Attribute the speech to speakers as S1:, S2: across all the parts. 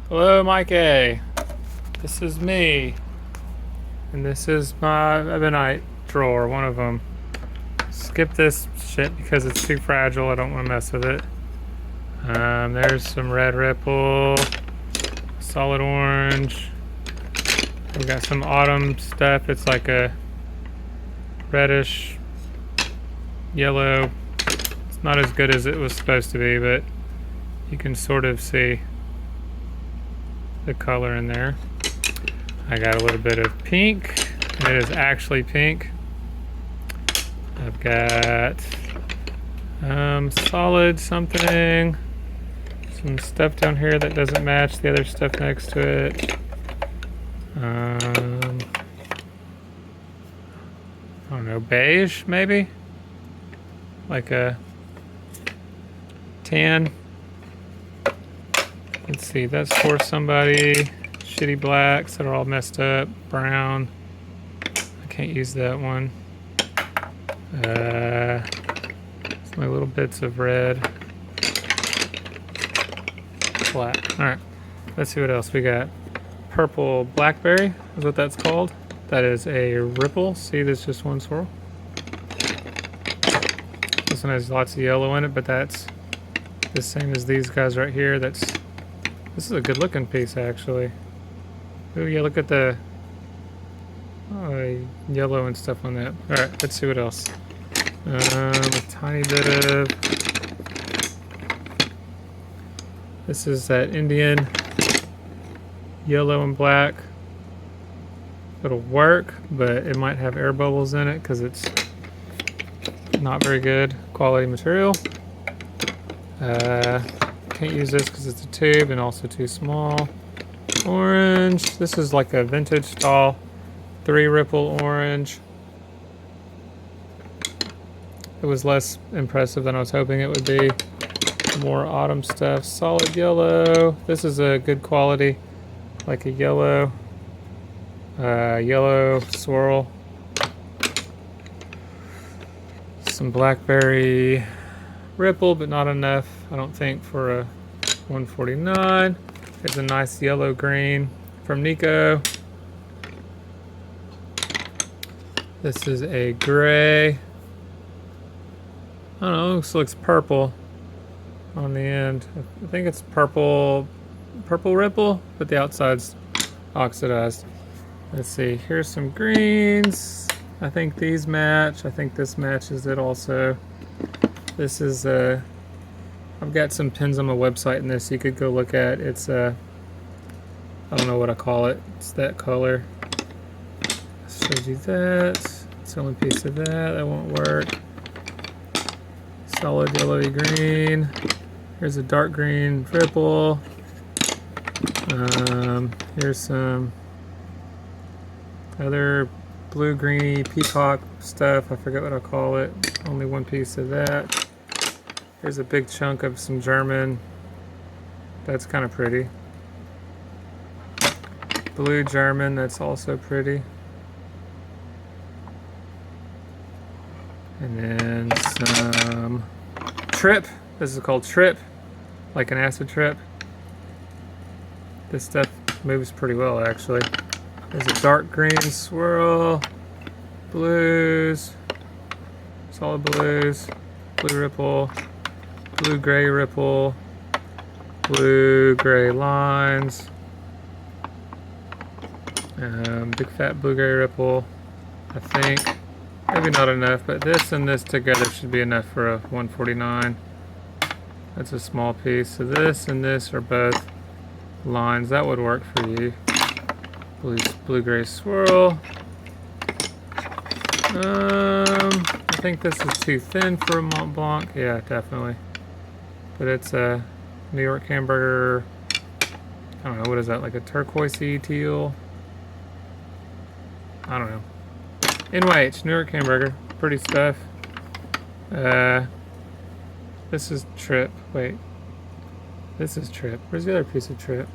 S1: Hello, Mike A. This is me, and this is my ebonite drawer, one of them. Skip this shit because it's too fragile. I don't want to mess with it. There's some red ripple, solid orange. We got some autumn stuff. It's like a reddish yellow. It's not as good as it was supposed to be, but you can sort of see the color in there. I got a little bit of pink. It is actually pink. I've got solid something. Some stuff down here that doesn't match the other stuff next to it. I don't know, beige maybe? Like a tan. Let's see, that's for somebody. Shitty blacks that are all messed up. Brown. I can't use that one. Some little bits of red. Black. Alright. Let's see what else we got. Purple blackberry is what that's called. That is a ripple. See, there's just one swirl. This one has lots of yellow in it, but that's the same as these guys right here. This is a good looking piece actually. Oh yeah, look at the yellow and stuff on that. Alright, let's see what else. A tiny bit of... This is that Indian yellow and black. It'll work, but it might have air bubbles in it because it's not very good quality material. Can't use this because it's a tube and also too small. Orange. This is like a vintage style 3 ripple orange. It was less impressive than I was hoping it would be. More autumn stuff. Solid yellow. This is a good quality, like a yellow swirl. Some blackberry ripple, but not enough, I don't think, for a 149. It's a nice yellow green from Nico. This is a gray. I don't know, this looks purple on the end. I think it's purple ripple, but the outside's oxidized. Let's see, here's some greens. I think these match. I think this matches it also. This is I've got some pins on my website in this you could go look at. It's I don't know what I call it. It's that color. Shows you that. It's the only piece of that. That won't work. Solid yellowy green. Here's a dark green ripple. Here's some other blue-greeny peacock stuff. I forget what I call it. Only one piece of that. Here's a big chunk of some German. That's kind of pretty. Blue German, that's also pretty. And then some trip. This is called trip, like an acid trip. This stuff moves pretty well actually. There's a dark green swirl, blues, solid blues, blue ripple, blue gray ripple, blue gray lines, big fat blue gray ripple. I think maybe not enough, but this and this together should be enough for a 149. That's a small piece. So this and this are both lines. That would work for you. Blue gray swirl. I think this is too thin for a Mont Blanc. Yeah, definitely. But it's a New York hamburger. I don't know, what is that, like a turquoisey teal? I don't know. NYH, New York hamburger. Pretty stuff. This is trip. Wait. This is trip. Where's the other piece of trip?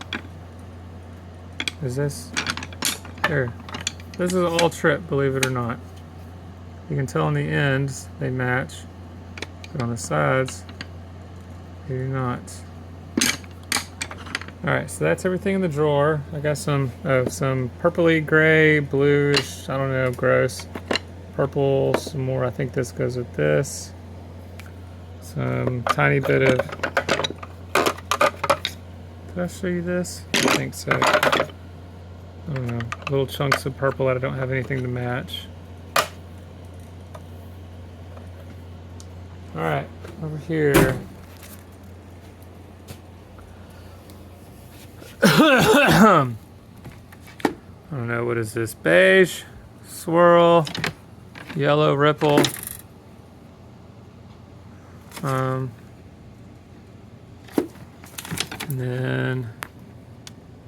S1: Is this? Here. This is all trip, believe it or not. You can tell on the ends they match, but on the sides they do not. Alright, so that's everything in the drawer. I got some purpley, gray, bluish, I don't know, gross. Purple, some more, I think this goes with this. Some tiny bit of... Did I show you this? I think so. I don't know. Little chunks of purple that I don't have anything to match. Alright, over here. I don't know, what is this? Beige, swirl, yellow ripple. And then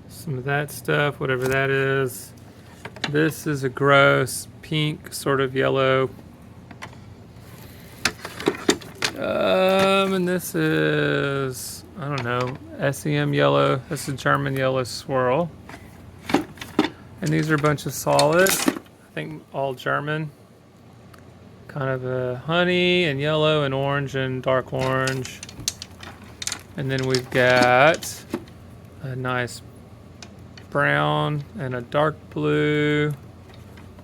S1: some of that stuff, whatever that is. This is a gross pink, sort of yellow. And this is, I don't know, SEM yellow. This is German yellow swirl. And these are a bunch of solids. I think all German. Kind of a honey and yellow and orange and dark orange. And then we've got a nice brown and a dark blue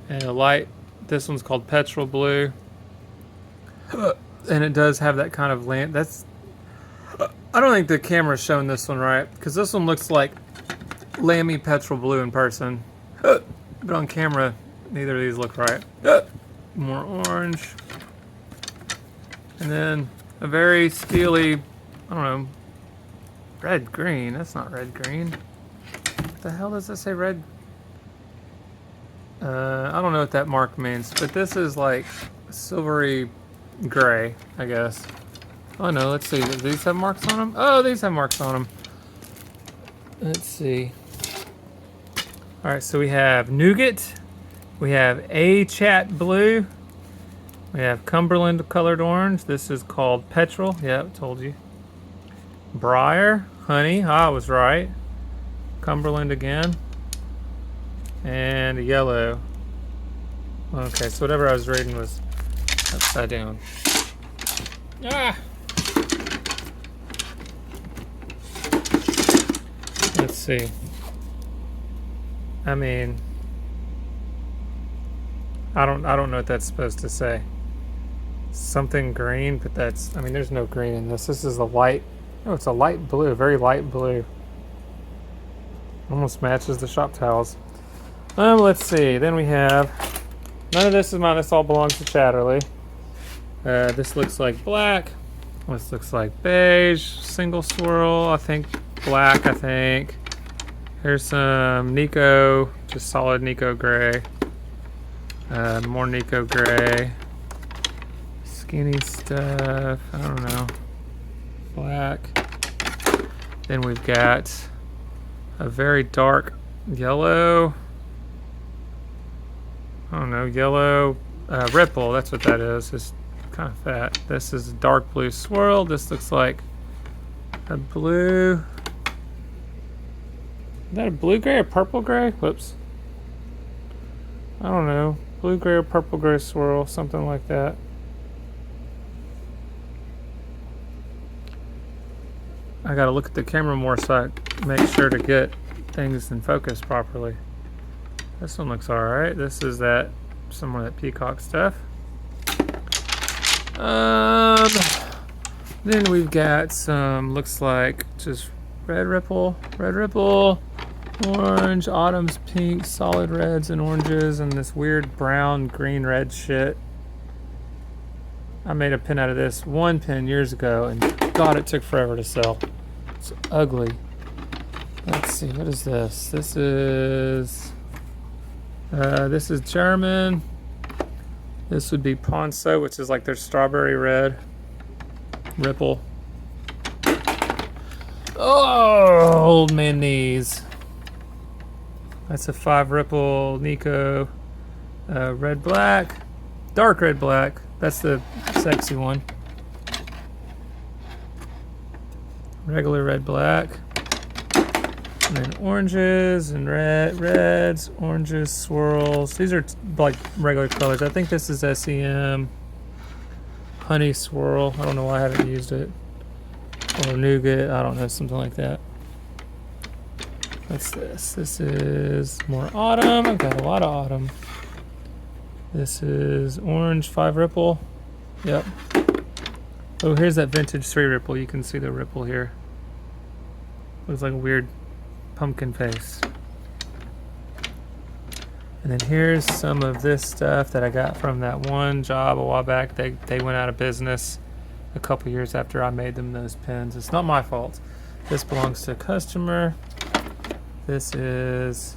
S1: and a light, this one's called petrol blue. And it does have that kind of lamp. That's, I don't think the camera's showing this one right, because this one looks like lammy petrol blue in person. But on camera, neither of these look right. More orange. And then a very steely, I don't know, red green. That's not red green. What the hell does that say red? I don't know what that mark means, but this is like silvery gray, I guess. Oh no, let's see. Do these have marks on them? Oh, these have marks on them. Let's see. Alright, so we have nougat. We have A-chat blue. We have Cumberland colored orange. This is called petrol. Yeah, I told you. Briar, honey. I was right. Cumberland again. And yellow. Okay, so whatever I was reading was upside down. Ah! Let's see. I mean, I don't know what that's supposed to say. Something green, but that's, I mean, there's no green in this. This is a light, oh, it's a light blue, very light blue. Almost matches the shop towels. Let's see. Then we have, none of this is mine. This all belongs to Chatterley. This looks like black. This looks like beige. Single swirl. I think black. I think. Here's some Nico, just solid Nico gray. More Nico gray. Skinny stuff. I don't know. Black. Then we've got a very dark yellow. I don't know, yellow ripple. That's what that is. It's kind of fat. This is a dark blue swirl. This looks like a blue. Is that a blue gray or purple gray? Whoops. I don't know. Blue gray or purple gray swirl, something like that. I gotta look at the camera more so I make sure to get things in focus properly. This one looks alright. This is that, some of that peacock stuff. Then we've got some, looks like just red ripple, orange, autumn's pink, solid reds and oranges, and this weird brown, green, red shit. I made a pin out of this, one pin years ago, and God, it took forever to sell. It's ugly. Let's see, what is this? This is German. This would be Ponceau, which is like their strawberry red ripple. Oh, old man knees. That's a 5 ripple Nico. Red black, dark red black. That's the sexy one. Regular red black. And then oranges and reds, oranges, swirls. These are like regular colors. I think this is SEM honey swirl. I don't know why I haven't used it. Or nougat, I don't know, something like that. What's this? This is more autumn. I've got a lot of autumn. This is orange 5 ripple. Yep. Oh, here's that vintage 3 ripple. You can see the ripple here. Looks like a weird pumpkin face. And then here's some of this stuff that I got from that one job a while back. They went out of business a couple years after I made them those pins. It's not my fault. This belongs to a customer. This is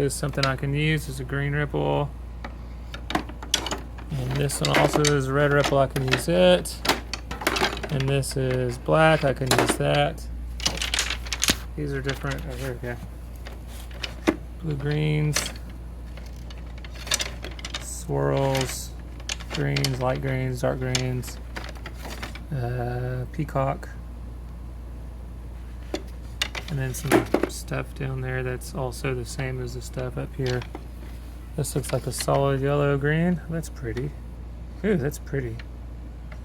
S1: something I can use. It's a green ripple. And this one also is a red ripple. I can use it. And this is black. I can use that. These are different. Oh, here we go. Blue greens, swirls, greens, light greens, dark greens, peacock, and then some stuff down there that's also the same as the stuff up here. This looks like a solid yellow green. That's pretty. Ooh, that's pretty.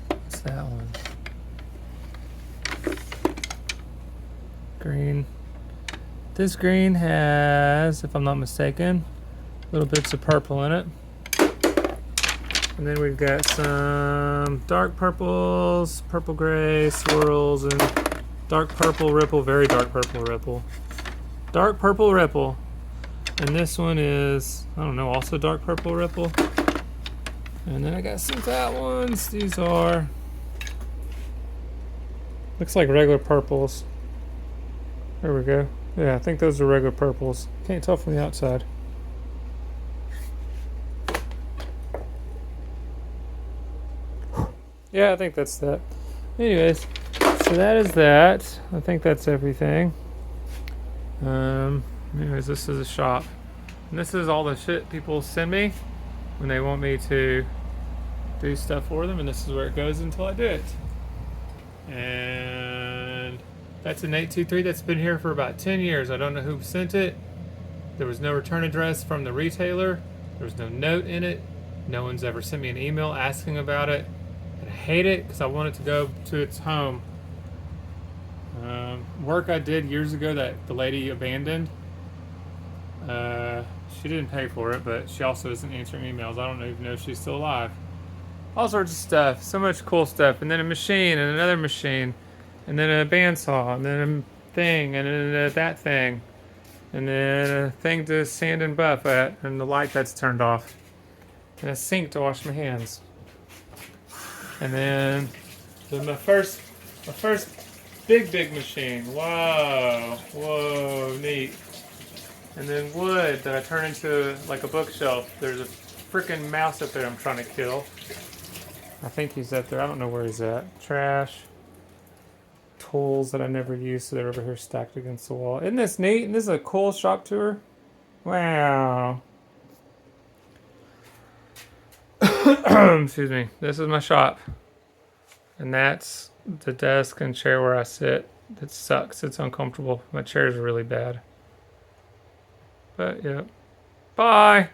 S1: What's that one? Green. This green has, if I'm not mistaken, little bits of purple in it. And then we've got some dark purples, purple gray, swirls, and dark purple ripple, very dark purple ripple. Dark purple ripple. And this one is, I don't know, also dark purple ripple. And then I got some fat ones. These are, looks like regular purples. There we go. Yeah, I think those are regular purples. Can't tell from the outside. Yeah, I think that's that. Anyways, so that is that. I think that's everything. Anyways, this is a shop. And this is all the shit people send me when they want me to do stuff for them, and this is where it goes until I do it. And that's an 823 that's been here for about 10 years. I don't know who sent it. There was no return address from the retailer. There was no note in it. No one's ever sent me an email asking about it. And I hate it because I want it to go to its home. Work I did years ago that the lady abandoned. She didn't pay for it, but she also isn't answering emails. I don't even know if she's still alive. All sorts of stuff. So much cool stuff. And then a machine and another machine. And then a bandsaw, and then a thing, and then that thing, and then a thing to sand and buff at, and the light that's turned off, and a sink to wash my hands, and then my first big machine. Whoa, neat. And then wood that I turn into like a bookshelf. There's a freaking mouse up there I'm trying to kill. I think he's up there. I don't know where he's at. Trash. Tools that I never use, so they're over here stacked against the wall. Isn't this neat? And this is a cool shop tour. Wow. Excuse me. This is my shop. And that's the desk and chair where I sit. It sucks. It's uncomfortable. My chair is really bad. But yeah. Bye.